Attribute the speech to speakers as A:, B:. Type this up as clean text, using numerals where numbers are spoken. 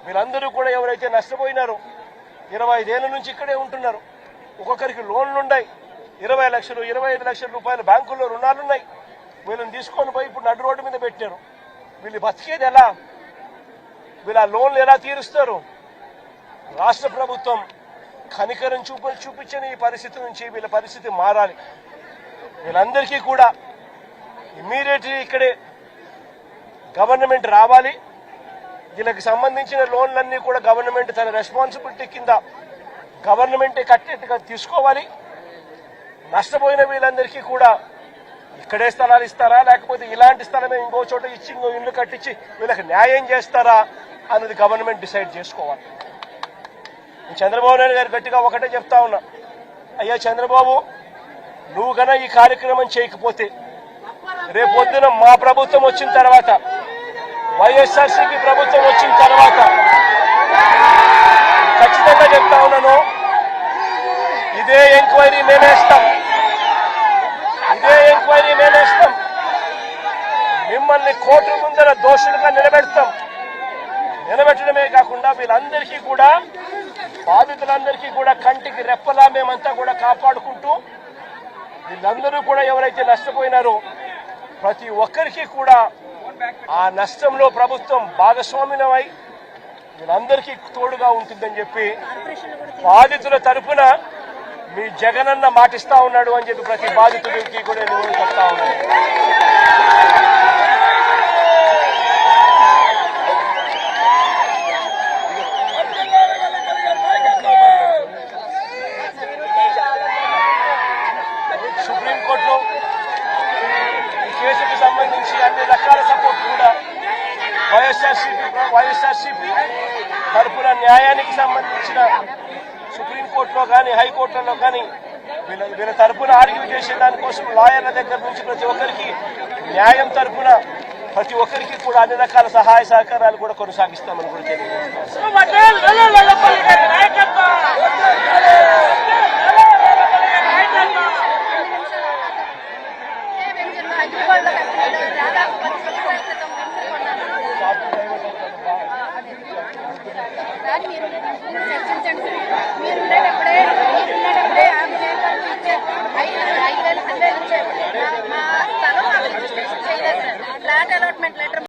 A: వీళ్ళందరూ కూడా ఎవరైతే నష్టపోయినారో 25 ఏళ్ల నుంచి ఇక్కడే ఉంటున్నారు. ఒక్కొక్కరికి లోన్లున్నాయి. 20 లక్షలు 25 లక్షల రూపాయలు బ్యాంకుల్లో రుణాలున్నాయి. వీళ్ళని తీసుకొని పోయి ఇప్పుడు నడు రోడ్డు మీద పెట్టారు. వీళ్ళు బతికేది ఎలా? వీళ్ళ లోన్లు ఎలా తీరుస్తారు? రాష్ట్ర ప్రభుత్వం కనికరం చూపించని ఈ పరిస్థితి నుంచి వీళ్ళ పరిస్థితి మారాలి. వీళ్ళందరికీ కూడా ఇమ్మీడియట్లీ ఇక్కడే గవర్నమెంట్ రావాలి. వీళ్ళకి సంబంధించిన లోన్లన్నీ కూడా గవర్నమెంట్ తన రెస్పాన్సిబిలిటీ కింద గవర్నమెంటే కట్టేట్టుగా తీసుకోవాలి. నష్టపోయిన వీళ్ళందరికీ కూడా ఇక్కడే స్థలాలు ఇస్తారా, లేకపోతే ఇలాంటి స్థలమే ఇంకో చోట ఇచ్చి ఇంకో ఇల్లు కట్టించి వీళ్ళకి న్యాయం చేస్తారా అన్నది గవర్నమెంట్ డిసైడ్ చేసుకోవాలి. చంద్రబాబు నాయుడు గారు గట్టిగా ఒకటే చెప్తా ఉన్నా, అయ్యా చంద్రబాబు, నువ్వు గన ఈ కార్యక్రమం చేయకపోతే రేపొద్దున మా ప్రభుత్వం వచ్చిన తర్వాత, వైఎస్ఆర్సీపీ ప్రభుత్వం వచ్చిన తర్వాత ఖచ్చితంగా చెప్తా ఉన్నాను, ఇదే ఎంక్వైరీ మేమేస్తాం, మిమ్మల్ని కోర్టు ముందర దోషులుగా నిలబెట్టడమే కాకుండా వీళ్ళందరికీ కూడా, బాధితులందరికీ కూడా కంటికి రెప్పలా మేమంతా కూడా కాపాడుకుంటూ, వీళ్ళందరూ కూడా ఎవరైతే నష్టపోయినారో ప్రతి ఒక్కరికి కూడా ఆ నష్టంలో ప్రభుత్వం భాగస్వామ్యమై వీళ్ళందరికీ తోడుగా ఉంటుందని చెప్పి బాధితుల తరఫున మీ జగనన్న మాటిస్తా ఉన్నాడు అని చెప్పి ప్రతి బాధితుడికి కూడా నేను చెప్తా ఉన్నాను. సుప్రీంకోర్టులో ఈ కేసుకు సంబంధించి అన్ని రకాల సపోర్ట్ కూడా వైఎస్ఆర్సీపీ తరఫున న్యాయానికి సంబంధించిన సుప్రీంకోర్టులో కానీ హైకోర్టులో కానీ వీళ్ళ తరఫున ఆర్గ్యూ చేసే దానికోసం లాయర్ల దగ్గర నుంచి ప్రతి ఒక్కరికి న్యాయం తరఫున ప్రతి ఒక్కరికి కూడా అన్ని రకాల సహాయ సహకారాలు కూడా కొనసాగిస్తామని కూడా
B: ఫ్లాట్ అలాట్మెంట్ లెటర్